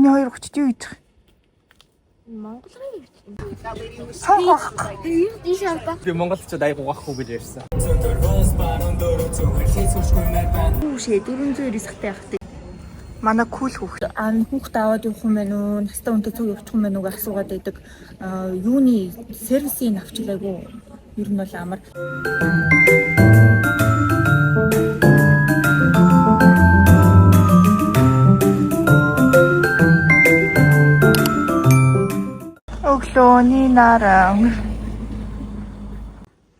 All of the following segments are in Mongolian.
Чиний 2:30 юу идэх? Монголын Би монголчууд аяг угаахгүй гэж ярьсан. шээ 490 сахтай явах. Манай кул хүүхд. Хүүхд аваад явах юм байна уу? Настай хүнтэй цуг явчих юм байна уу гэж асуугаад байдаг. Юуны сервисийн авчилаагүй. Ер нь бол амар. Өглөөний наран.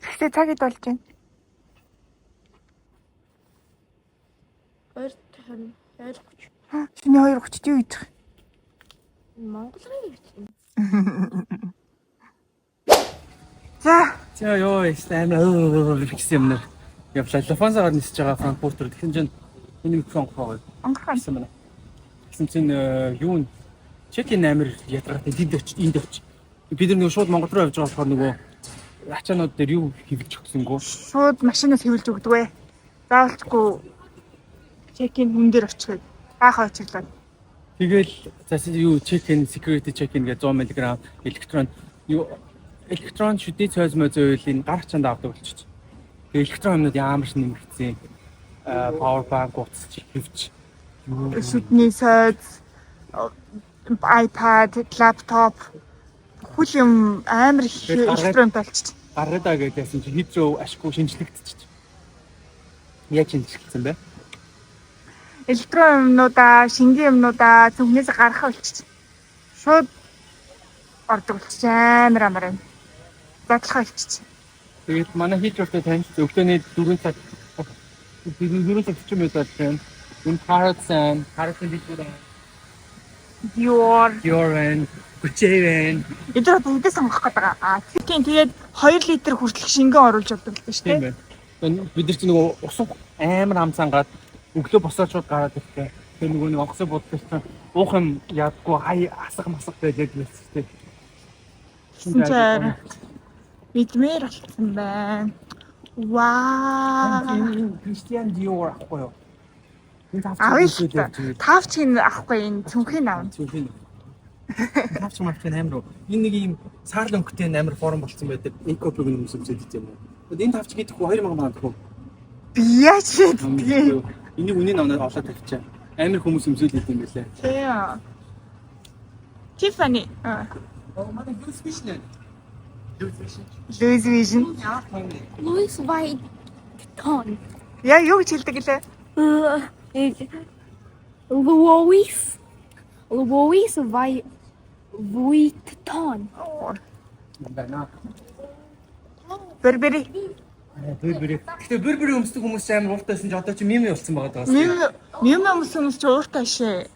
Тэгтээ цагид болж байна. 2:30. Чиний 2:30 юу идэх? Монголын За. За ёо амар гэсэн юм нэр. Явлаа. Лафансагаар нисэж байгаа Франкфуртер. Тэгсэн чинь энэ микрофон гоо. Онгорхон. Гэсэн байна. Тэгсэн чинь юу н чекин амир ятгатай энд очиж. Бид нэг шууд Монгол руу явж байгаа болохоор нөгөө ачаанууд дээр юу хийвч өгсөнгөө. Шууд машинаас хэвлж өгдөг вэ? Заавалчгүй чекин хүн дээр очиход баахаа очиглаад. Тэгэл засаж юу чекин security check-in гэж 100 мг электрон юу электрон шүдний цойз мозойлын гар чанд авдаг болчих. Тэгээ электрон юмнууд ямар ч нэмэгдсэн. Power bank утасч хэвч. Шүдний сайз, iPad, laptop хүл юм амар их электронт болчих. Гарадаа гэдээсэн чи хитрөө ашгүй шинжлэгдчих. Яг шинжлэгдсэн бай. Электрон юмнуудаа, шингийн юмнуудаа цүнхнээс гаргах болчих. Шууд ордог болчих амар. Задлах болчих. Тэгээд манай хитрөөтэй таньж өглөөний 4 цаг 4 цаг ч юм уу байна. Энэ Harrods дийдээ. Dior and Gucci. Эдгээр бүгдээ сонгох гэдэг. Тийм тэгээд 2 литр хүртэлх шингэн оруулж авдаг л шүү дээ. Тийм бид нар ч нөгөө усан амар амцангаад өглөө босоочод гараад ирэхдээ тэр нөгөө нэг онгоцоо бодлоо уух юм ядгүй хай асах масах гэж хэлсэн тийм. Бидмээр болсон байна. Вау. Christian Dior ахгүй юу? Тавч ин авахгүй энэ цүнхийн аав. Тавч мартын амар. Энэ нэг юм саарл өнгөтэй амар форм болцсон байдаг. Эко-блог юм үзэж юм уу? Энэ тавч гэдэг хөө 2000 мянга төгөө. Би яаж хийдэг? Энийг үнийн аваад олоод тавьчаа. Амар хүмүүс өмсөөл хийх юм байлаа. Тийм. Tiffany. Манай Louis Vuitton. Louis Vuitton. Яа юу гэж хэлдэг гэлээ? Louis Vuitton. Бана. Бербери. Гэтэ бэр өмсдөг хүмүүс амар ууртайсан ч одоо чи мими болсон байгаа даа. Мими хүмүүс ч ууртай шээ.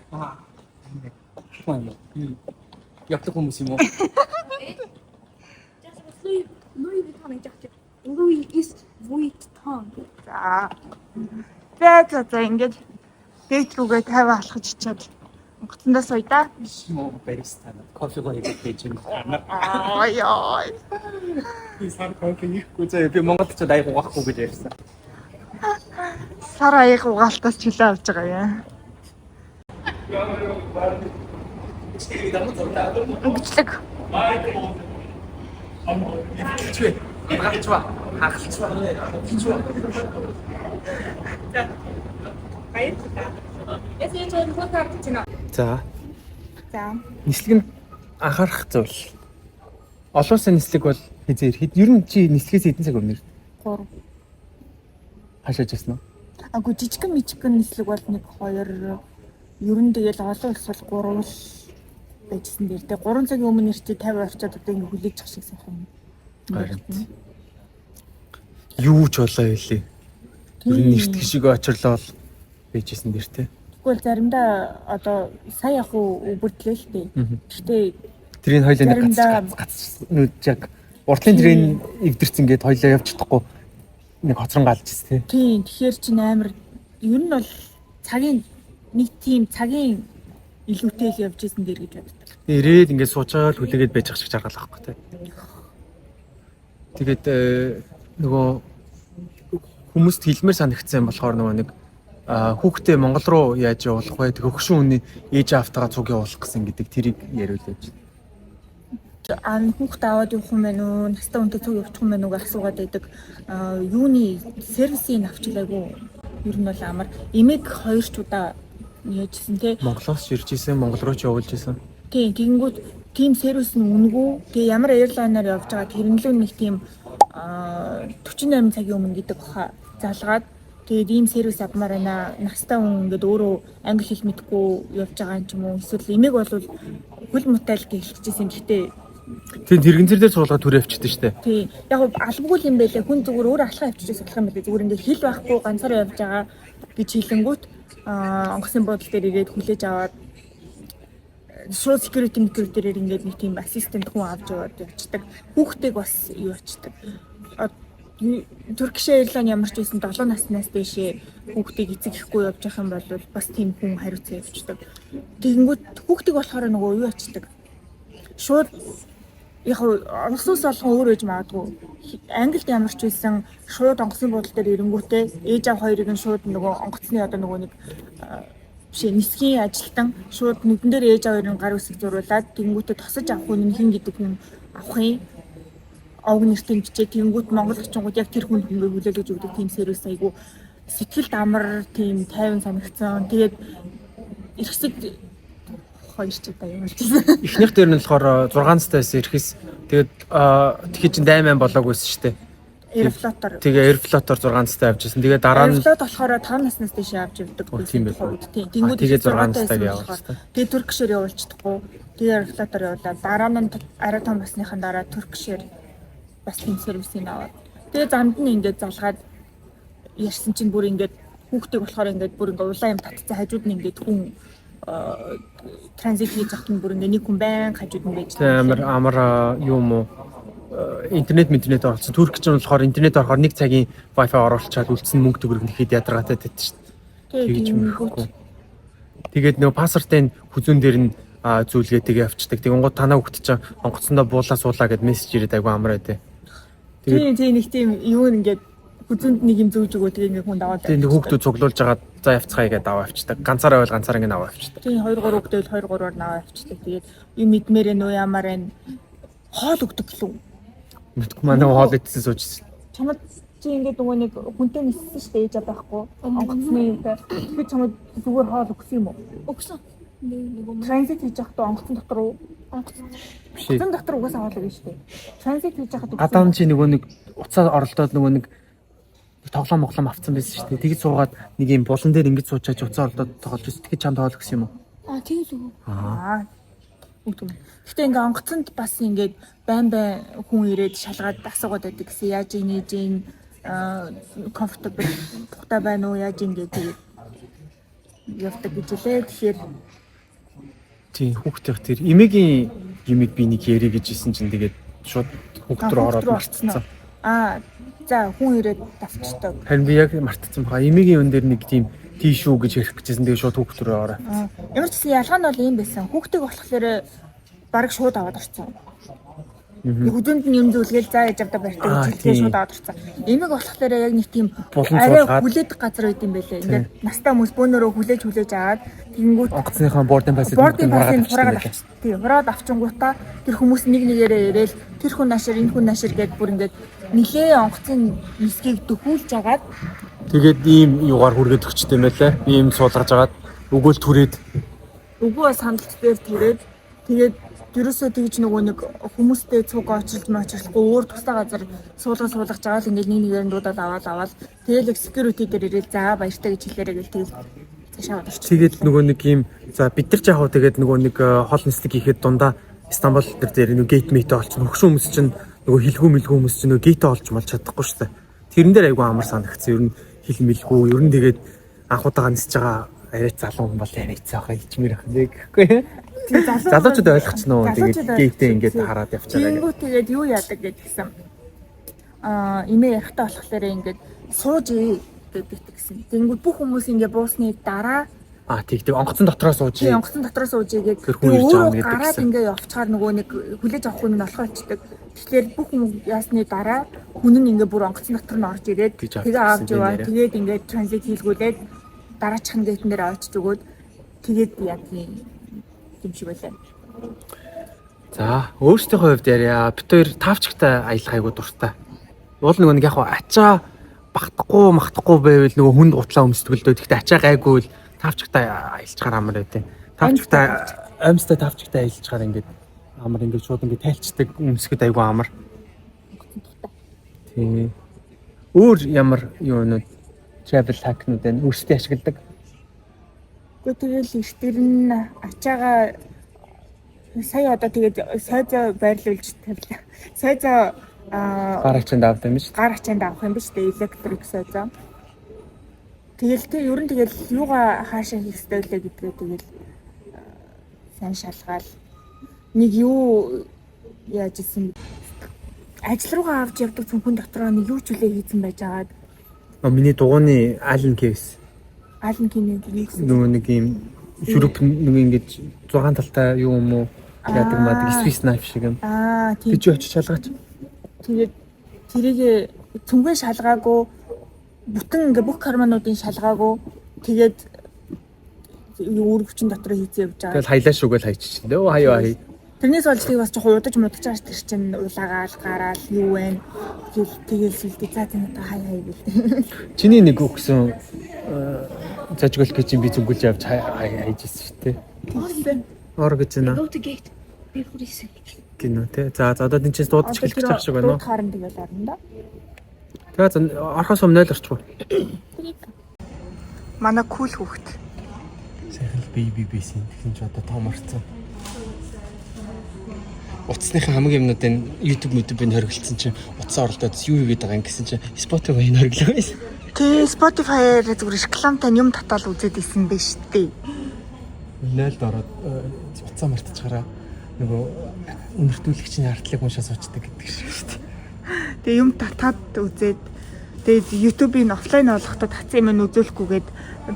Ятдаг хүмүүс юм уу? Louis Vuitton гэж. Louis Vuitton. За ингэж дээд рүүгээ 50 алхаж ичээд онгоцондоо сууя да. Муу бариста. Кофего хийж юм. Ой. Би сар кофе хийхгүй заа. Би монголчууд аяг угаахгүй гэж ярьсан. Сар аяг угаалтаас чөлөө авч байгаа яа. Өнгөчлөг. Чүэ. Хагацва. За. Нислэг нь анхаарах зүйл. Олон улсын нислэг бол хизээр хэд ер нь чи нислэгээс хэдэн цаг өмнө 3. хашааж ясна уу? Агуу жижигэн нислэг бол 1 2 ер нь тэгэл олон улс бол 3 л байжсэн дээр тэ 3 цагийн өмнө нэрчээ 50 орчоод одоо ингэ хүлээж ах шиг сайхан. Юу ч болоо хэлээ. Ер нь нэрт гişиг очрлоо байжсэн дээр тэ. Тэгвэл заримдаа одоо сая яг өвөрдлээ л дээ. Гэхдээ тэрийг хоёлаа нэг гацчихсан. Уртлын тэрийн эвдэрсэн гээд хоёлаа явж чадахгүй нэг хоцрон галж тэ. Тийм тэгэхээр чинь амар ер нь бол нэг тийм цагийн илүүтэй л явж исэн дээр гэж боддог. Ирээд ингээд суучаал хүлээгээд байж ах шиг жаргал авахгүй тэ. Тэгээд нөгөө хүмүүст хэлмээр санагдсан болохоор нөгөө нэг хүүхдээ Монгол руу яаж явуулах вэ? Тэг хөгшин хүний ээж автагаа цуг явуулах гэсэн гэдэг тэрийг яриулж. Хүүхд аваад явах юм байна уу? Настай хүнтэй цуг явуучих юм байна уу гэж асуугаад байдаг. Юуны сервисийн авчлаагүй. Ер нь бол амар эмэг 2 ч удаа яажсэн те. Монголоос ирж исэн, Монгол руу ч явуулж исэн. Тийм, тэгэнгүүт тийм сервис нь үнэгүй. Тэгээ ямар airline-аар явж байгаа тэрнлүү нэг тийм 48 цагийн өмнө гэдэг баха залгаад тэгээд ийм сервис авмаар байна. Настай хүн ингээд өөрөө англи хэл мэдэхгүй явж байгаа юм ч юм уу. Эсвэл эмэг бол хөл мутайл гэлчихсэн. Гэхдээ тийм тэрэгэн дээр суулгаад түр явчихдаг штэ. тий. Яг албагүй юм байлаа. Хүн зүгээр өөр алхаа авчиж болох юм байлаа. Зүгээр ингээд хэл байхгүй ганцаараа явж байгаа гэж хэлэнгүүт онгоцны бодол дээр ирээд хүлээж аваад шууд security дээр ингээд нэг тийм ассистент хүн авч яваад явчихдаг. Хүүхдийг бас юу ячдаг. Turkish Airlines ямар ч байсан 7 наснаас дээшээ хүүхдийг эцэг ихгүй явж явах юм бол бас тийм хүн хариуцсан явчихдаг. Тэгэнгүүт хүүхдийг болохоор нөгөө юу ячдаг. Шууд яг онгоцноос олгон өөр ээж магадгүй. Англид ямар ч байсан шууд онгоцны бодол дээр ирэнгүүтээ ээж аав хоёрыг нь шууд нөгөө онгоцны одоо нөгөө нэг бишээ нисхийн ажилтан шууд нүдэн дээр ээж аваарын гар үсэг зуруулаад тэнгүүтээ тосож авах хүн хин гэдэг хүн авахын овг нэртэн бичээ тэнгүүт Монгол очингууд яг тэр хүнд ингээ хүлээлгэж өгдөг тийм сервис айгу сэтгэлд амар тийм тайван санагдсан. Тэгээд эрхсэг хоёр ч удаа юм хэлсэн. Эхнийх дээр нь болохоор 6 настайс ирэхээс тэгээд тэгэхээр чин 8 болоогүйсэн шүү дээ. Airflotter. Тэгээ Airflotter 6 настай авчихсан. Тэгээ дараа нь Airflotter болохоор 5 наснаас дээш авч явдаг. Тийм байх. Тийм. Тэнгүүд тэгээ 6 настайг явуулсан. Тэгээ Turkish-ээр явуулчихдаггүй. Тэгээ Airflotter явуулаад дараа нь арай том басныхан дараа Turkish-ээр бас тийм сервисийг аваад. Тэгээ замд нь ингээд залгаад ярьсан чинь бүр ингээд хүүхдийг болохоор ингээд бүр ингээд улаан юм татцсан хажууд нь ингээд хүн транзит хийж захт нь бүр ингээд нэг хүн байн хажууд нь байж. Амар юм уу? Интернет оролцсон. Турк ч болохоор интернет орохоор 1 цагийн Wi-Fi оруулчаад үлдсэн мөнгө төгрөг нэхэд ядаргаатай тат шүү дээ. Тэгэж мөрөхгүй. Тэгээд нөгөө пассвортын хүзүүн дээр нь зүйлгээ тэгээ авчдаг. Тэгэнгუთ танаа хүүхд чинь онгоцсондоо буулаа суулаа гэд мессеж ирээд айгу амраа дээ. Тийм нэг тийм юу ингээд хүзүүнд нэг юм зөөж өгөө тэгээ ингээд хүн даваад. Тийм хүүхдүүд цуглуулж агаад за явцгаая гэдээ аваа авчдаг. Ганцаараа байл ганцаараа ингээд аваа авчдаг. Тийм 2 3 хүүхдүүд 2 3-аар аваа авчдаг. Тэгээд юм мэдмээрээ нөө ямар энэ хоол өгдөг лүү. Мэдгүй манай хоол идсэн суужсэн. Чамд чи ингээд нөгөө нэг хүнтэй ниссэн шүү дээ ээж байхгүй. Онгоцны юмтай. Тэгэхээр чамд зүгээр хоол өгсөн юм уу? Өгсөн. Транзит хийж явахдаа онгоцны дотор уу? Онгоцны дотор угаасаа хоол өгнө шүү дээ. Транзит хийж явахдаа өгсөн. Гадаа чи нөгөө нэг уцаа оролдоод нөгөө нэг тоглоом авцсан байсан шүү дээ. Тэгж суугаад нэг юм булан дээр ингэж суучаач уцаа оролдоод тоглож байсан. Тэгж чамд хоол өгсөн юм уу? Тийм үү. Гэхдээ ингээ онгоцонд бас ингээд байн хүн ирээд шалгаад асуугаад байдаг гэсэн яаж нээж комфортабл тухтай байна уу яаж ингээд тэгээд явдаг гэж лээ. Тэгэхээр тийм хүүхдийнх тэр эмээгийн юмыг би нэг ярих гэж исэн чинь тэгээд шууд хүүхд рүү ороод мартсан. За хүн ирээд давчдаг. Харин би яг мартсан баха. Эмээгийн өн дээр нэг тийм тийшүү гэж ярих гэжсэн. Тэгээд шууд хүүхд рүү ороо. Ямар ч гэсэн ялгаа нь бол юм байсан. Хүүхдийг болохоор бараг шууд аваад орсон. Хүзүүнд нь юм зүйлгээл заа яж авда барьтай үжилгээ шууд аваад орсон. Эмэг болохоор яг нэг тийм арай хүлээд газар байд юм байлээ. Ингээд настай хүмүүс бөөнөрөө хүлээж аваад тэгэнгүүт онгоцныхаа боардын пассыг хураад авчихсан. Тийм хураад авчингуудаа тэр хүмүүс нэг нэгээрээ ирээл тэр хүн наашир энэ хүн наашир гэдээ бүр ингээд нилээ онгоцын нисгийг дөхүүлж агаад тэгээд ийм юугаар хүргээд өгчтэй юм байлаа. Ийм суулгаж агаад өгөөл түрээд өгөө сандалт дээр түрээд тэгээд ерөөсөө тэгж нөгөө нэг хүмүүстэй цуг очилж мачилахгүй өөр тусдаа газар суулгаж байгаа л ингээд нэг нэгээр нь дуудаад аваад тэгэл их security дээр ирээд за баяртай гэж хэлээрэй гэл тэгэл цаашаа орчих. Тэгээд нөгөө нэг юм за бид нар ч яг тэгээд нөгөө нэг хол нислэг хийхэд дундаа Стамбул дээр нэг гейт мэтэ олчихно. Хөгшин хүмүүс чинь нөгөө хилгүү хүмүүс чинь нөгөө гейтэ олж малч чадахгүй шүү дээ. Тэрэн дээр айгүй амар санагдсан. Ер нь хил мэлгүй. Ер нь тэгээд анхудаага нисэж байгаа арай залуу хүн бол яриацсан хаа ичмэр ах нэг гэхгүй. Залуучууд ойлгочихно уу тэгээд гейтэ ингээд хараад явчаарай. Тэнгүү тэгээд юу яадаг гэдгсэн. Имээ ярахтаа болохоор ингээд сууж гэдгсэн. Тэнгүү бүх хүмүүс ингээд буусны дараа тэгдэг онгоцон дотроо сууж. Тийм онгоцон дотроо сууж игээд өөрөө гараад ингээ явчихаар нөгөө нэг хүлээж авах хүн нь олохоо ичдэг. Тэгэхээр бүх хүн яасны дараа хүн нь ингээ бүр онгоцон дотор нь орж ирээд тэгээ авч яваа. Тэгээд ингээ транзит хийлгүүлээд дараачихын гейтэн дээр очиж өгөөд тэгээд яг юм шиг байлаа. За, өөрсдийнхөө хувьд яриа. Бид хоёр тавчигтай аялах айгуу дуртай. Уул нэг яг ачаа махтахгүй байвал нөгөө хүнд гутлаа өмсдөг л дөө. Гэхдээ ачаа гайгүй л тавчигтай аялцгаар амар байдیں۔ Тавчигтай амьстай тавчигтай аялцгаар ингээд амар ингээд шууд ингээд тайлцдаг өмсгöd айгуу амар. Тий. Өөр ямар юунууд travel hack-нууд байна? Өөрсдөө ашигладаг. Гэхдээ тэгэл их тэр нь ачаагаа сая одоо тэгээд сайзаа байрлуулж тавилаа. Сайзаа Гар ачаанд авдаг юм биш? гар ачаанд авах юм биш үү? Электрик сайзаа. Тэгэл тэ ер нь тэгэл юугаа хаашаа хийх ёстой вэ гэдгээ тэгэл сайн шалгаал. Нэг юу яаж исэн ажил руугаа авч явдаг цүнхэн дотроо нэг юу ч үлээ хийсэн байж байгаад Миний дугууны Allen case. Ален кинийг Нөгөө нэг юм шүрүп нэг ингэж 6 талтай юу юм уу? Яадаг мадаг Swiss knife шиг юм. тийм. Гэж очиж шалгаач. Тэгээд тэрийг цүнхээ шалгаагүй бүтэн ингээ бүх кармануудын шалгаагүй тэгээд өөр хүчин дотор хийцээ явж байгаа. Тэгэл хайлаа шүгэл хайчих. Өө хаяа хай. Тэрнээс болж тийг бас жоохон удаж мудаж байгаа ш тэр чинь улаагаал гараал юу вэ? Тэгэл сүлдээ цаа цаа хай гэл. Чиний нэг өгсөн зажигл гэж би зүгүүлж авч хайжсэн шүү дээ. Тэгсэн. Ор гэж байна. Go to gate. Би хүрээсэй. Гинэ тэ. За одоо энэ чинь дуудаж эхэлж байгаа шиг байна уу? Харин тэгэл орно да. Тэгээ орхоос өмнө 0 орчихгүй. Манай кул хүүхэд. Сайхан беби бэсэн тэгсэн ч одоо том орцсон. Утасныхаа хамгийн юмнуудын YouTube-ийн хоригдсан чинь утас оролдоод юу хийгээд байгаа юм гэсэн чинь Spotify-ын хориглоо байсан. Тэ Spotify-аар зүгээр рекламтай юм татаал үзээд исэн бэ штэ. 0-д ороод утсаа мартчихараа нөгөө өнөртүүлэгчийн артлыг уншаа суучдаг гэдэг шиг шүү дээ. Тэгээ юм татаад үзээд тэгээд YouTube-ийн офлайн болгохдоо татсан юм үзүүлэхгүйгээд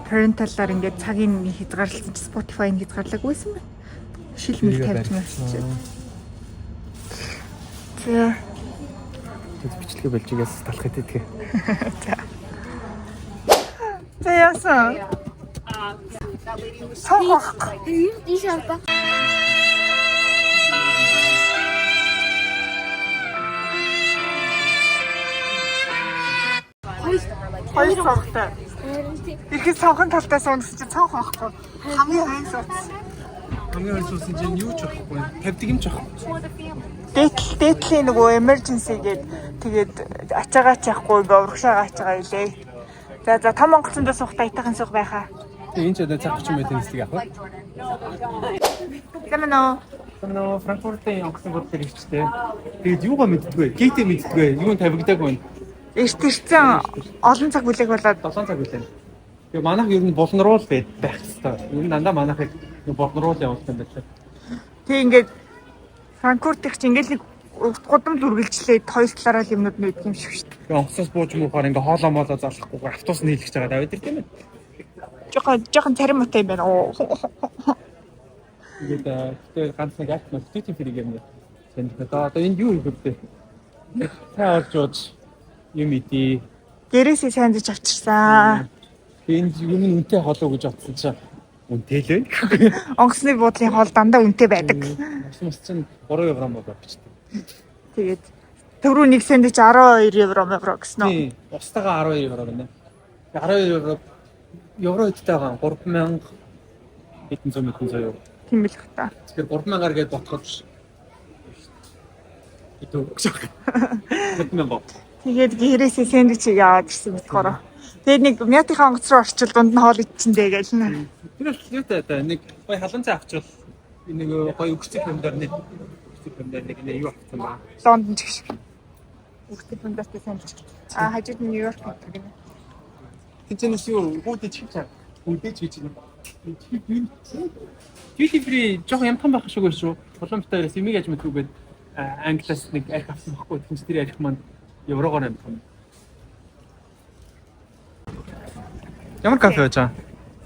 parental-аар ингээд цагийн хязгаарлалсан чи Spotify-ын хязгаарлаагүй байсан байна. Шил мэл тавьж мэлчээ. За Бичлэгээ болж игээс талах хэдийдгээ. За яасан. Сохох. Диш алба. Хоёр сохтой. Ихэд сонхон талтай суунсан чи цонх байхгүй. Хамгийн хайн сууц. Хамгийн хойш суусан чинь юу ч байхгүй. Тавьдаг юм ч байхгүй. Дээдлийн нөгөө emergency гээд тэгээд ачаагаа чахгүй ингээ урагшаа гаач байгаа илээ. За том монголчуудаа суухтаа итахан суух байхаа. Энэ ч одоо цаг 30 минут нислэг авах. Гэмнэ. Франкфуртын онгоцны бодлыг хийчтэй. Тэгээд юугаа мэддэггүй. Гейтээ мэддэггүй. Юу тавигдаагүй байна. Эртэрсэн олон цаг бүлээх болоод 7 цаг үлээ. Тэгээ манайх ер нь булан руу л байх хэвээр. Ер нь дандаа манайхыг булан руу л явуулсан байлаа. тэг ингээд Франкфуртын ч ингээл нэг гудам зүргэлжлээд хоёр талаараа л юмнууд нүйдэг юм шиг шүү дээ. Тэгээ онгоцоос бууж муухаар ингээ хоолоо моолоо залахгүйгээр автобус нийлгэж байгаа давид тийм ээ. Жохон царим муутай юм байна. Тэгээд ганц нэг акт мөлтөтийн фриг юм байна. Тэнд одоо энд юу хийх вэ? Та орж юм идий. Гэрээсээ сайн зэж авчирсан. Энд юм үнэтэй холоо гэж бодсон чинь үнэтэй л байна. Онгоцны буудлын хоол дандаа үнэтэй байдаг. Мус чинь 3 евро болоо бичдэг. Тэгээд төрөө нэг сэндвич 12 евро гэсэн үү? Тийм. Устгаа 12 евро байна. 12 евро хэдтэйгаа 3000 хэдэн зуун. Тийм л хта. Тэгэхээр 3000-аар гээд ботход итөө өгсөг. 3000. Тэгээд гэрээсээ сэндвичийг аваад ирсэн битгороо. Тэгээд нэг мятынхаа онгоц руу орчил дунд нь хоол идчихэндээ гээл нэ. Тэр л юутай та нэг гоё халуун цай авчвал нэг гоё өгсөг юмдаар нэг юу авсан ба. Лондон ч гэх шиг. Өгтөд дундастай сэндвич. Хажууд нь Нью-Йорк гэдэг юм. Тэнцэнэс юу хүүдэж хийж чад. Хүүдэж хийж байна. Duty free жоох ямхан байх шиг шүү. Боломжтой сэмиг аж мэдгүйгээд англиас нэг арх авсан байхгүй. Тэгвэл тэр арх маань еврогоор амтсан. Ямар кафе байж байгаа?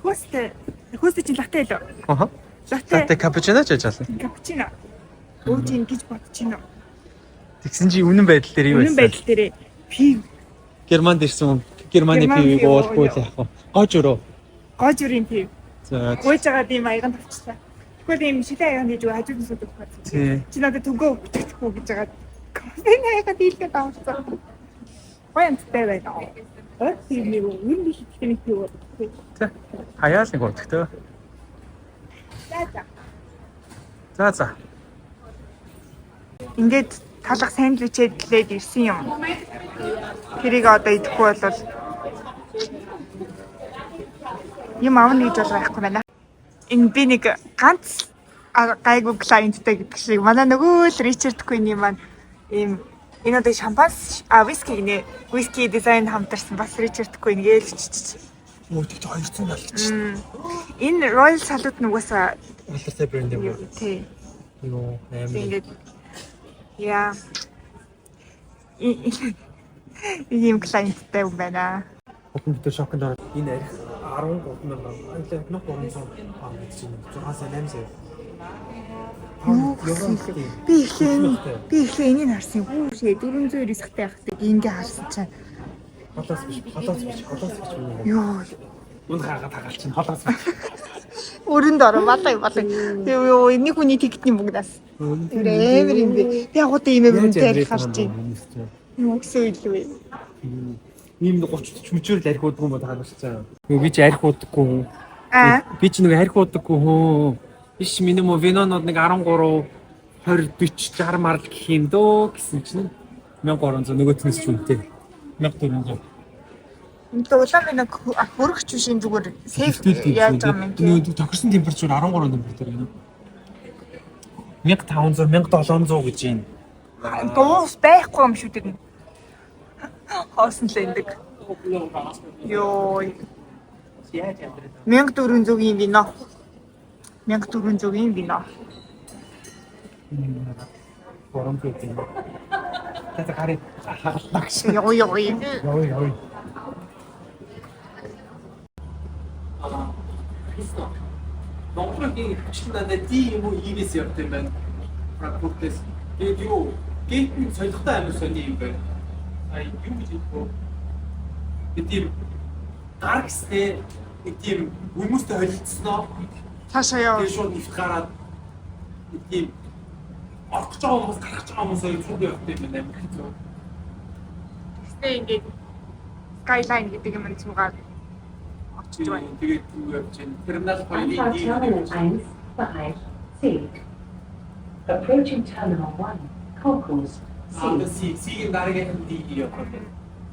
Хөөстэй чи латте л. Аха. Латте капучино ч яжаална. Капучино. Өөжин гэж бодчихно. Тэгсэн чи үнэн байдал дээр юу байсан? Үнэн байдал дээр пив. Германд ирсэн Германы пивийг уулахгүй л яах вэ? Гож өрөө. Гож үрийн тийм. За Гойж байгаа тийм аяган тавчлаа. Тэгвэл ийм шилэн аяган хийж байгаа хажууд нь суудах байна. тий. Чи надад төгөө өгчихгүй гэж байгаа. Кофений аяган дийлгээд авчихсан. Гоёнттай байна. Ой тийм нэг юм биш ихтэй юу. За хаяал нэг удагтай. За за. Ингээд талах сандвичэд лээд ирсэн юм. Тэрийг одоо идэхгүй бол юм аавна гэж бол байхгүй байна. Энэ би нэг ганц гайгүй клиенттай гэдэг шиг манай нөгөө л Ричард Куйны маань ийм энэ одоо шампанс виски гинэ. Виски дизайн хамтарсан бас Ричард Куйн гэлчиж. Мөдөгт 200 болчихсон. Энэ Royal Salute нугасаа Алдартай брэнд юм. тий. Юу амар. Ингээд яа. Ийм клиенттай юм байна. Хотын дээр шоконд ороод энэ арх 13,000 айлаа нөх 300 аа гэсэн юм. 6-8 сая. Би ихлэ энийг харсан. Хүүшээ 490 сахтай явахдаг ингээ харсан чинь. холоос биш юм. Йоо. Унд хаагаад хагаал чинь холоос биш. Өрөнд ороо балай. Йоо нэг хүний тикетний бүгдээс. Амар юм бэ. Би агуудаа ийм юмтэй харж байна. Юу гэсэн илүү. Ийм 30 чүчээр л арх уудгүй юм байна таашаа. Би ч арх уудаггүй хүн. Би ч нэг арх уудаггүй хүн. Биш минимум винонод нэг 13 20 40 60 марл гэх юм дөө гэсэн чинь 1300 нөгөөтнөөс ч үнэтэй. 1400. Энэ улаан би нэг хөрөгч биш зүгээр сейф яаж байгаа юм бэ? Нөгөө тохирсон температур 13 температур байна. 1500 1700 гэж юм. Дуус байхгүй юм шүү дээ. Хоосон л эндэг. Йоо. 1400-ийн вино. 1400-ийн вино. Борон гэдэг. Тэт гарыг хааллагш. Йоо. Монголын хүчтэндээ ди юм уу ивэс явт юм байна. Франкфуртээс. Тэгээд юу гейтний солихтой амар сони юм байна. Юу гэж хэлбэ? Тийм гаргстэй тийм хүмүүстэй холилдсноо. Цаашаа яа. Тэгээд шууд ифт гараад тийм орох ч хүмүүс гарах ч хүмүүс өйцөд явт юм байна амар хэцүү. Тэгтээ ингээд skyline гэдэг юм цугаар очиж байна. Тэгээд юу явж байна? Терминал хоёрын Terminal 1 behind C. Approaching Terminal 1, Concourse C. Сигийн дараагийн ди явах юм.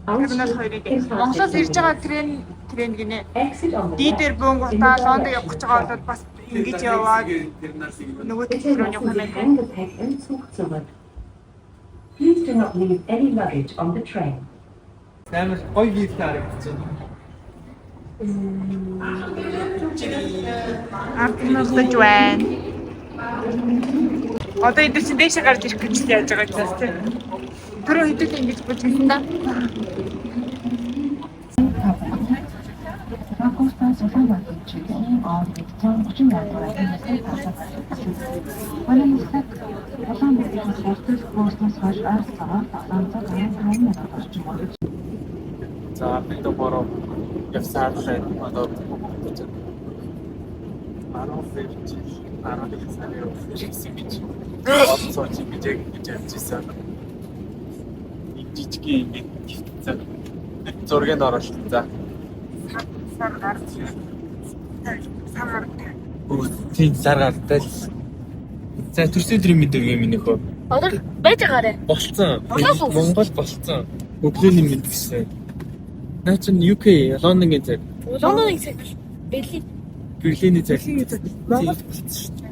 Терминал 2-ыг Монголоос ирж байгаа трен гинэ. Exit on the Ди дээр left. бөөнгө утаа Лондон явах гэж байгаа бол бас ингэж яваад Терминал сиг. нөгөө Bitte төлөв рүү lassen явах Sie юм байна. kein Gepäck im Zug zurück. Please do not leave any luggage on the train. Амар гоё вьютэй харагдаж байна. Арднаас байна. Одоо эдгээр чинь дэше гарч ирэх гэж яаж байгаа ч бас тийм. Түрүү хэдүүл ингэж болж байсан да. За бид бороо явсаалаа одоо гэж. 11 сарын өчигсөн гэж. Олцоо чи гэж явжсэн. Жижигхэн ингэж гихцэн. Зургийг оруулсан. За. Сар гарч. Тийм сар гартай л. За төрсөн өдрийн мэдээг юм нөхөө. Одоо байж байгаарэ. Болцсон. Монгол болцсон. Өглөөний мэд гэсэн. Наа чин UK Лондонгийн цаг. Лондоныг цаг Берлин. Берлиний цаг. Монгол болцсон шүү дээ.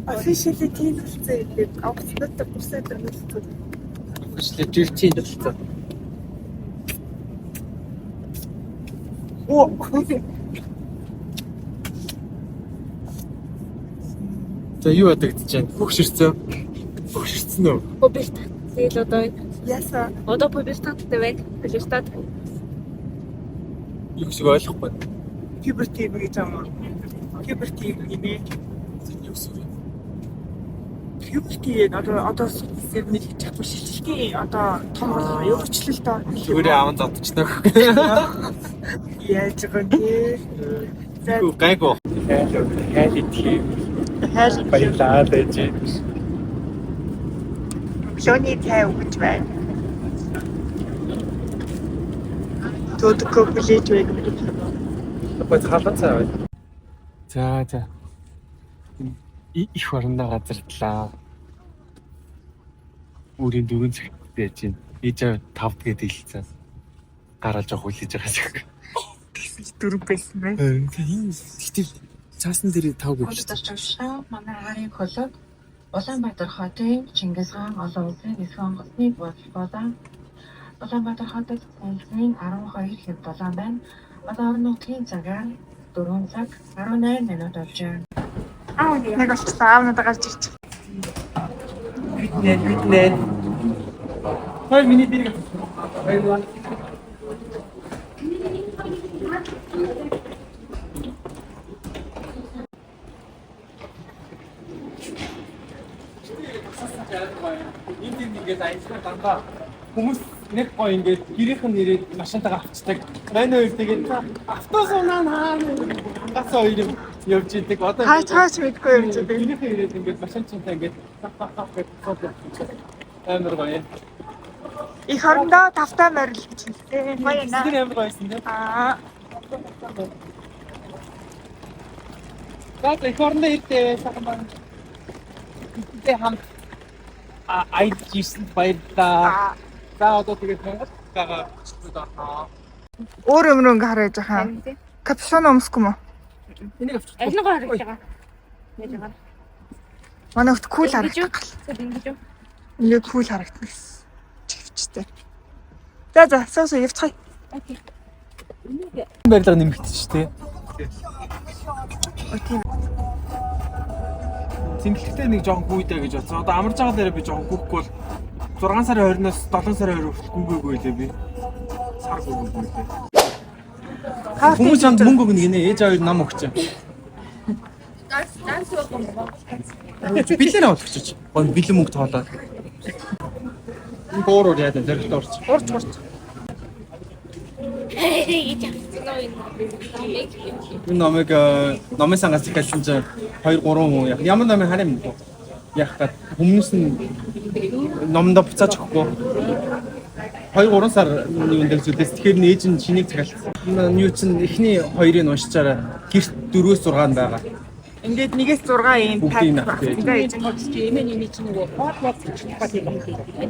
Officially тийм болцсон гэдэг. Авцдаа бүрсэд болцсон. Officially жирчийн болцсон. Оо. За юу ядагдаж байна? Хөгшөрцөө. Хөгшөрцөн үү? Побертат. Тэгэл одоо Яса. одоо побертаттай байна. Побертат. Юу гэж ойлгохгүй. Puberty гэж юм уу? Puberty гинэ. Юу гэсэн. Puberty одоо сэвний чадвар шилжилтийн одоо том юу хөчлөл тоо. Өөрөө аван зодчихноо. Яаж байгаа нэ? За Гайгүй. Хайл идэхийг хайл баялаад байж. Лони цай өгч байна. Төдгөө хүлээж байг. Бод халан цай бай. За. Их орондоо газартлаа. Өөрийн 4 цагт байж байна. Ээж 5 гээд хэлсэн. Гарааж явах хүлээж байгаа шиг. Дөрөв байсан бай. Гэтэл цаасан дээр 5 гэж Төвшин манай харын холог Улаанбаатар хотын Чингис хаан олон улсын эсрэг онгоцны болон Улаанбаатар хотод сүүлчийн 12 хэв болон байна. Одоо орон нутгийн цагаар 4 цаг 18 минут болж байна. Нэг болчихсон аавнууд гарч ирчих. Битнэ. Хай миний дэрэг. Баярлалаа. Энд ингээд ажиллах дандаа хүмүүс нэг гоо ингээд гэрийнх нь нэрээд машинтайгаа авчдаг. Манай хоёр тэгээд автобус унаа гацаа хоёр явж идэг. Одоо Хаач мэдгүй явж идэг. гэрийнх нь нэрээд ингээд машинтай ингээд гэж амар гоё. Их орондоо тавтай морил гэж хэлсэн. Баяна. Тэр амар гоёсэн тийм. Гад их орондоо ирдээ сайхан байна. Тэ хам айдчихсэн баярлаа. За одоо тэгээд Монгол гагаа аа. Өөр өмнө хараад жахаа. Капюшон өмсөхгүй мө? Энийг авчих. Ажныгаа харагдаж байгаа. Яаж байгаа. Манай хот кул харагдах. Ингэж юу? Ингээд кул харагдана гэсэн. Чивчтэй. За сосо явцгаая. Окей. Барилга нэмэгдсэн шүү дээ. Тэмдэглэхдээ нэг жоохон гүйдэ гэж бодсон. Одоо амарч байгаа дээрээ би жоохон гүйхгүй бол 6 сарын 20-оос 7 сарын 20 хүртэл гүйгээгүй лээ би. Сар гүйгээгүй лээ. Хүмүүс чанд мөнгө өгнө гинэ. Ээж аваад нам өгч. Ганц байгаа. Билээ авах гэж. Гоо бэлэн мөнгө тоолоод. Боороор яа даа зэрэгт орч. Урч. Энэ номыг номын сангаас ихэлсэн чинь 2 3 хүн яг ямар номыг харах юм бэ? Яг гад хүмүүс нь номдоо буцааж өгөхгүй. 2 3 сар нэг энэ зүйлээс тэгэхээр нээж нь шинийг захиалсан. Юу чинь эхний хоёрыг уншичаараа гэрт 4-6 байгаа. Ингээд 1-6 юм Бүгдийг тайп. нах тэгээд.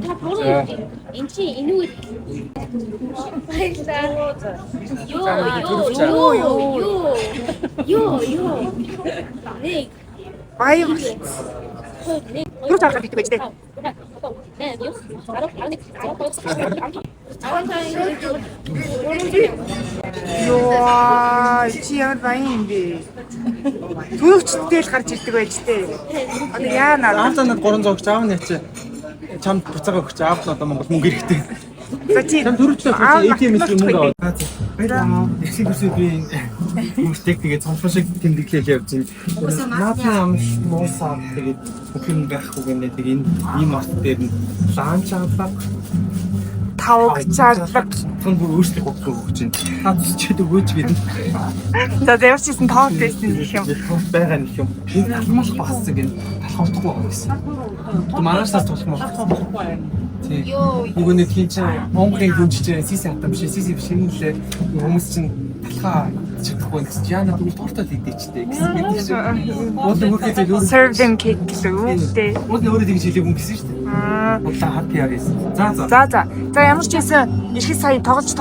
Та буруу энэ чи инүү баярлаа. Йоо. Нэг Баяр. Юу цаахад битүү байж тээ. Йоо, чи ямар баян юм бэ? Түрүүчтэй л гарч ирдэг байж тээ. Одоо яана? Аавтаа над 300 өгч аав нь ячаа. Чамд буцаага өгч аав нь одоо Монгол мөнгө хэрэгтэй. За чи Чам түрүүчлээ ATM-ээс мөнгө аваад. Баярлалаа. Ихсэг үсээ би хүмүүстэй тэгээд цомхон шиг тэмдэглэл явж байна. Наадмын амш муусаа тэгээд бүх юм байхгүй гэнэ тэгээд ийм орт дээр нь лаанч авлаа. Тавг чарлаг. Түн бүр өөрчлөх өгөх гэж байна. Та зүсчээд өгөөч гэдэг. За завчсан тоот байсан гэх юм. Байгаа нэг юм. Энэ талмах бассан гэн талхавдахгүй байгаа гэсэн. Манайсаас тулах мөн. Нөгөө нэг хин чинь Монголын хүн чинь сиси хатам биш сиси биш юм лээ. Хүмүүс чинь талхаа чадахгүй гэсэн. Яна тэгвэл тортол идээчтэй гэсэн байдаг шүү. Уулын хөрхий зүйл өөрөө Served cake гэсэн үү дээ. уулын өөрөө тэгж хэлээгүй юм гэсэн шүү дээ. Уулаа хаппи яасан. За. За ямар ч байсан ирэхэд сая тоглож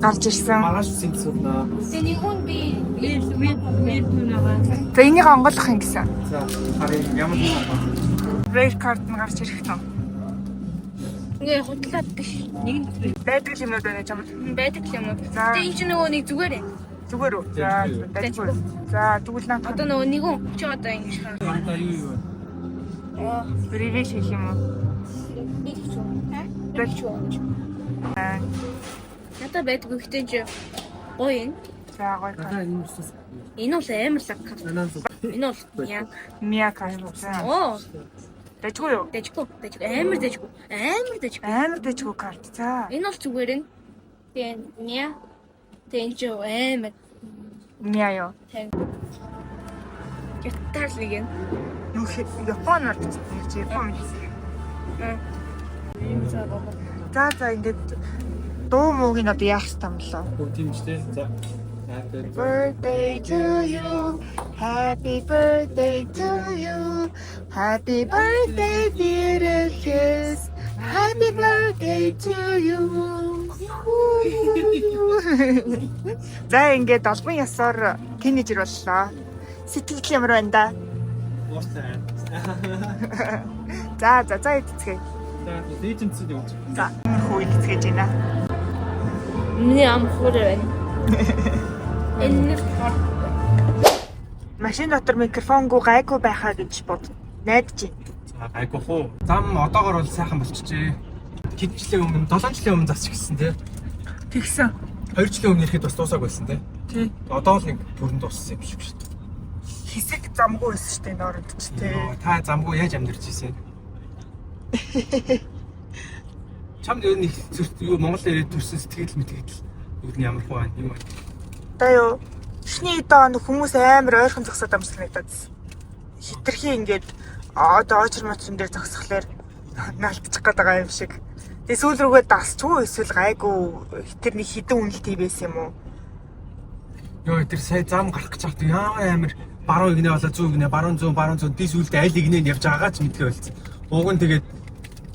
гарч ирсэн. Маргааш үсэн гэсэн нэ. Тэнийг хүн би түнэгаа. За энийг онгойлгох юм гэсэн. За харин ямар нэг Rare card нь гарч ирэх нь. Ингээ хутлаад биш. Нэг Байдаг юм уу даа чам. байдаг юм уу? За. Тэ энэ ч нөгөө нэг зүгээр ээ. Зүгээр үү? За дайггүй. За тэгвэл наа Одоо нөгөө нэг хүн чи одоо ингэж хараа. одоо юу юу. привилеж хийх юм уу? Нэг ч юм. Нэг ч юм. Надад байдаг ихтэй ч гоё юм. За гоё Одоо энэ үсээс Энэ бол амар лаг карт. Энэ бол яа. Мия карт. За Оо, дайггүй юу? дэжгүй. Амар дэжгүй. Амар дайггүй карт. За Энэ бол зүгээр нь. Тэгээ яа. Тэнчо амар Мяа ёо. гитар л юм. Юу Японоор гэж Япон хэлсэн. Ийм заа боо. За ингээд дуу муугийн одоо яах юм лөө? Хөө тийм ч тийм. За. Birthday to you. Happy birthday to you. Happy birthday dear kiss. Happy birthday to you. За ингээд 7 ясаар тийнейжер боллоо. Сэтгэл ямар байна да? Уустай. За эцгээ. За лежендс үү. За хүү эцгээж байна. Миний ам хураа байна. Энэ Машин дотор микрофонгүй гайгүй байхаа гэж бод. Найдаж байна. За айгуу хуу. Зам одоогор бол сайхан болчихжээ. Хэд жилийн өмнө 7 жилийн өмнө засч гисэн тий. Тэгсэн. 2 жилийн өмнө ирэхэд бас дуусаагүй байсан тий. Тий. Одоо л нэг бүрэн дууссан юм шиг шүү дээ. Хэсэг замгүй байсан шүү дээ нөрөнд ч тий. Та замгүй яаж амьдарч ийсэн? Чамд юу нэг юу Монгол ирээд төрсэн сэтгэл мэтгэл юу нь ямар хөө юм бэ? Одоо юу эхний доо хүмүүс амар ойрхон зогсоод амжилтнагдаад байсан. Хитрхи ингээд одоо очир моцсон дээр зогсохлоор наалтчих гээд байгаа юм шиг. Тэгээ сүүл рүүгээ дасчгүй эсвэл гайгүй хитрний хідэн үнэлт байсан юм уу? Йоо тэр сая зам гарах гэж байхад яагаад амар баруун игнэ болоо зүүн игнэ баруун зүүн ди сүлдээ аль игнэнд явж байгаагаа ч мэдгүй болсон. Уг нь тэгээд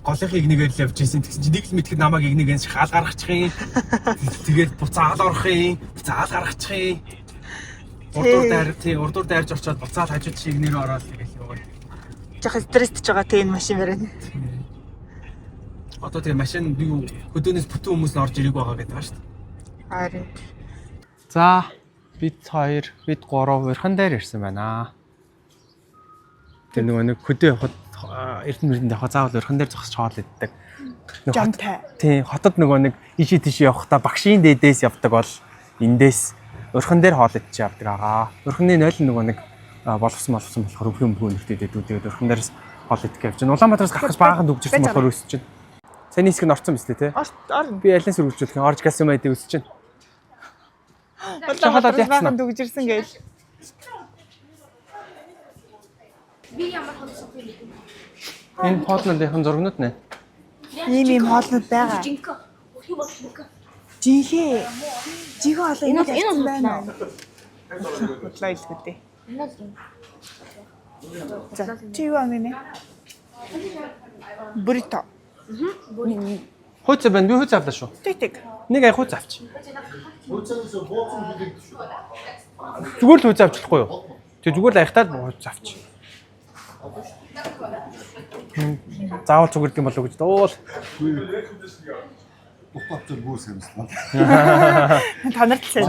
голынхын игнэгээр л явж ийсэн. Тэгсэн чинь нэг л мэдхэд намайг игнэгээс хаал гаргачих юм. Тэгээд буцаал орох юм. Буцаал гаргачих юм. Урдуур дайрж очиод буцаал хажууд шиг игнээр ороод тэгээд яваа. Жохо стресстэй байгаа тийм машин барина. Одоо тэгээ машин юу хөдөөнөөс бүтэн хүмүүс нь орж ирэх байгаа гэдэг байна шүү дээ. Харин. За бид 2, бид 3 урхан дээр ирсэн байна. Тэр нэг хөдөө явахад эрдэнэ явахад заавал урхан дээр зогсож хоол иддэг. Жамтай. Тийм хотод нэг иши тийш явахдаа багшийн дээдээс явдаг бол эндээс урхан дээр хоол идчих явдаг аа. Урханы 0 нэг боловсон болохоор өвхөн нөхдөд тэгээд урхан дээрс хоол идэх явж байна. Улаанбаатараас гарах баахан дүгжирсэн болохоор өсөж байна. Сайн хэсэг нь орсон биз дээ тий? Орно. Би аль нь сөргөлжүүлэх орж галсан байдыг өсөж байна. Хоолоод яцсан дүгжирсэн гээл. би ямар хоолсон юм бэ? Энэ хоолнуудын зургнууд нэ. Ийм хоолнууд байгаа. Жинка. Өх юм бол Жинхээ хоолоо Энэ энэ байна. Худлаа илгүү дээ. Энэ л юм. За чи юу аминэ? Бурито. Хөөцөө байна. Би хөөцөө авлаа шүү. Тэг. Нэг ай хөөцөө авч. Зүгээр л хөөцөө авчихгүй юу? Тэг зүгээр л айхтаад хөөцөө авч. Заавал зүгээр юм болов уу гэж дуул. Та нарт сайн.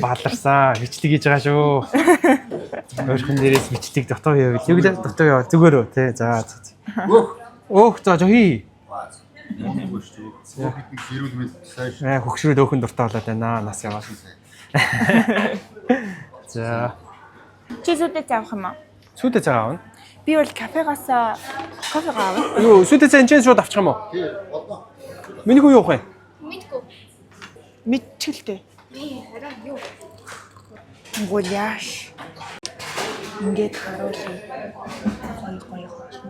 Бааларсан. Хичлэг хийж байгаа шүү. Өөрхөн дээрээс хичлэг дотоо яваа. Юу гэдэг дотоо яваа. Зүгээрөө тий. За. Өөх за хий. Хөгшрөөд өөхөн дуртай болоод байна. Нас яваа. За. Чи сүдэ заах юм аа? Сүдэ цаг аавна. Би бол кафегаас кофе аавна. Юу сүдэ цаг энэ шууд авчих юм уу? Миний хүү явах юм? Мэдгүй. Мэдчихэлтэй. Би хараа юу. Гол яаш. Ингээд харуулъя. Гоё хоолно.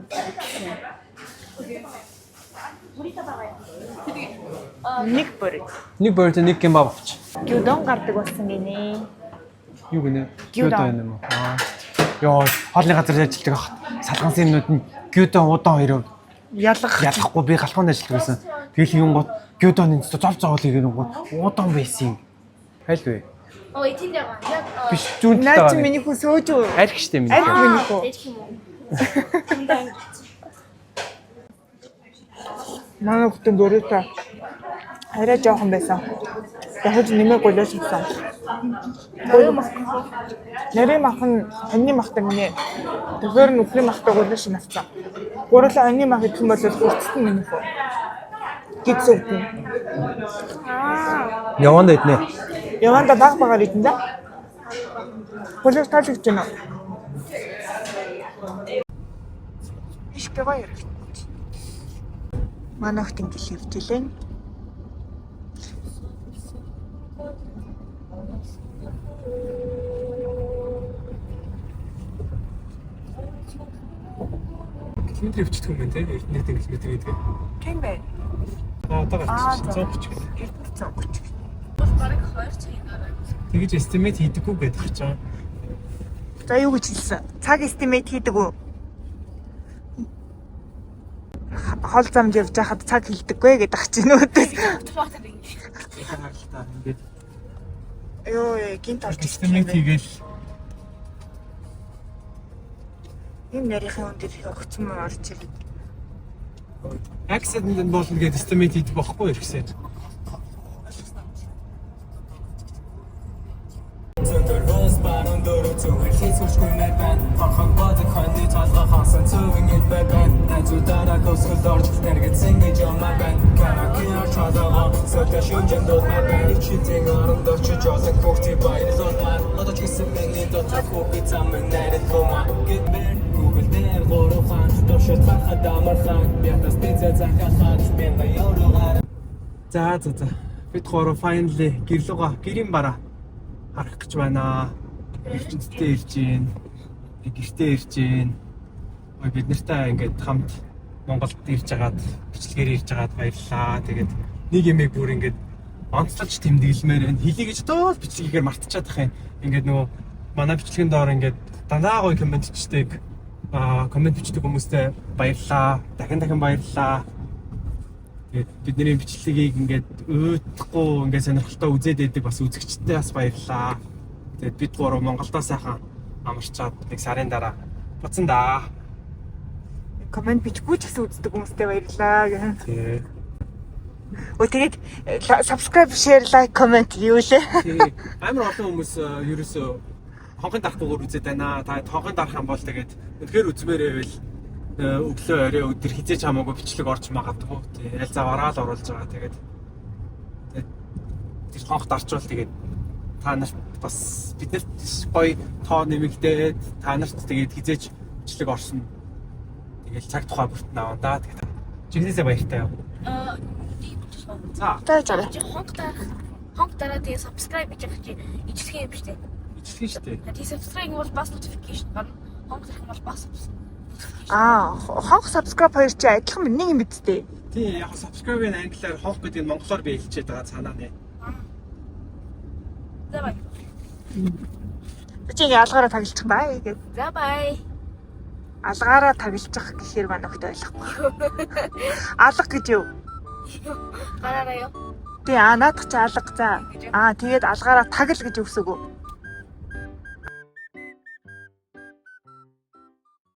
Нэг бүрэг. Нэг борт нэг кембаб авч. Гюдон гардаг болсон гинэ. Юу гинэ? Гюдон юм уу? Йоо, хоолны газар ажилладаг ах. Салгансан юмнууд нь гюдон удаан хоёроо ялахгүй би галхуунд ажилладаг байсан. Тэгэл юм гот гюдоны зов зовоолыг юм гот удаан байсан юм. Хайл вэ? Оо этэнд байгаа. Яг Биш зүүнтэй Наа чи байгаа. миний хүү сөөж үү? Арх штэ миний. Арх миний хүү. тэгэх юм уу? Манай хөтөн дөрөвтэй. Арай жоохон байсан. Дахиж нэмэг гулж ирсэн. Нэрийн мах нь анны махтай минь. Тэгэхээр нүхний махтай гулж навцсан. Гурлаа анны мах гэх юм бол хурцсан минь хөө. Гитсүү. Яванд иднэ. Яванда баг багаар идэн да. Гулж таалж байна. Ишгэ баяр. Манай хөтөн гэл явж илэн. Километр өвчтөх юм байна те. Нэг километр гэдэг. Тийм байна. Одоо гарч 130 130. Бол бараг 2 цагийн дараа. тэгэж estimate хийдэггүй гэдэг чинь. За юу гэж хэлсэн? Цаг estimate хийдэг үү? Хол замд явж байхад цаг хэлдэггүй гэдэг чинь өөдөөс. Харалтаа ингээд Йоо, гинт орж estimate хийгээл юм нарийнхын үн дээр өгсөн юм орж ирээ. accident болно гэдэг estimate хийдэг байхгүй хэрэгсээ. За. Бид гурав finally гэрийн бараа харах гэж байна. Эрдэнэтэй ирж гин. Гэртээ ирж гин. Бид нартай ингээд хамт Монголд ирж хагаад бичлэгээр ирж хагаад баярлаа. Тэгээд нэг юмэг бүр ингээд онцлож тэмдэглэмээр байна. Хэлий гэж дөө бичлэгээр мартчихад ах юм. Ингээд нөгөө манай бичлэгийн доор ингээд дандаа гоё коммент бичдэг. Коммент бичдэг хүмүүстээ баярлаа. Дахин баярлаа. Тэгээд бидний бичлэгийг ингээд өөдөхгүй ингээд сонирхолтой үзээд байдаг бас үзэгчтэй бас баярлаа. Тэгээд бид гурав Монголдоо сайхан амарчаад нэг сарын дараа буцсан да. Комент бичгүй ч гэсэн үздэг хүмүүстээ баярлаа гэх. Тий. Тэгээд subscribe, share, like, comment юу лээ. Тий. Амар олон хүмүүс ерөөсөө хонхын дарахгүйгээр үзээд байна. Та хонхын дарах юм бол тэгээд үнэхээр үзмээрээ байвал өглөө орой өдөр хизээч хамаагүй бичлэг орж магадгүй. Тий. Аль заваараа л оруулж байгаа. Тэгээд тэр хонх дарчвал тэгээд та нарт бас биднэрт гоё тоо нэмэгдээд та нарт тэгээд хизээч бичлэг орсон. Тэгэл цаг тухай бүрт нааваа да. Тэгээд жигнэсээ баяртай юу. За. Хонг дараа тэгээ subscribe гэж явах чи ижлэх юм шүү дээ. Ичлэн шүү дээ. Тэгээ subscribe бол бас notification гарна. Хонг зарах юм бол бас. Хонх subscribe хоёр чи адилхан нэг юм бидтэй. Тий, яг subscribe-ийн англиар хонх гэдэг нь монголоор би хэлчихэд байгаа цаанаа нэ. За бай. Чи ингээ алгаараа таглчих бай гэж. За бай. Алгаараа таглчих гэхээр маань өгт ойлгохгүй. Алга гэж юу? Гараараа юу? Тий, наадах чи алга за. Тэгээд алгаараа тагл гэж өгсөг үү?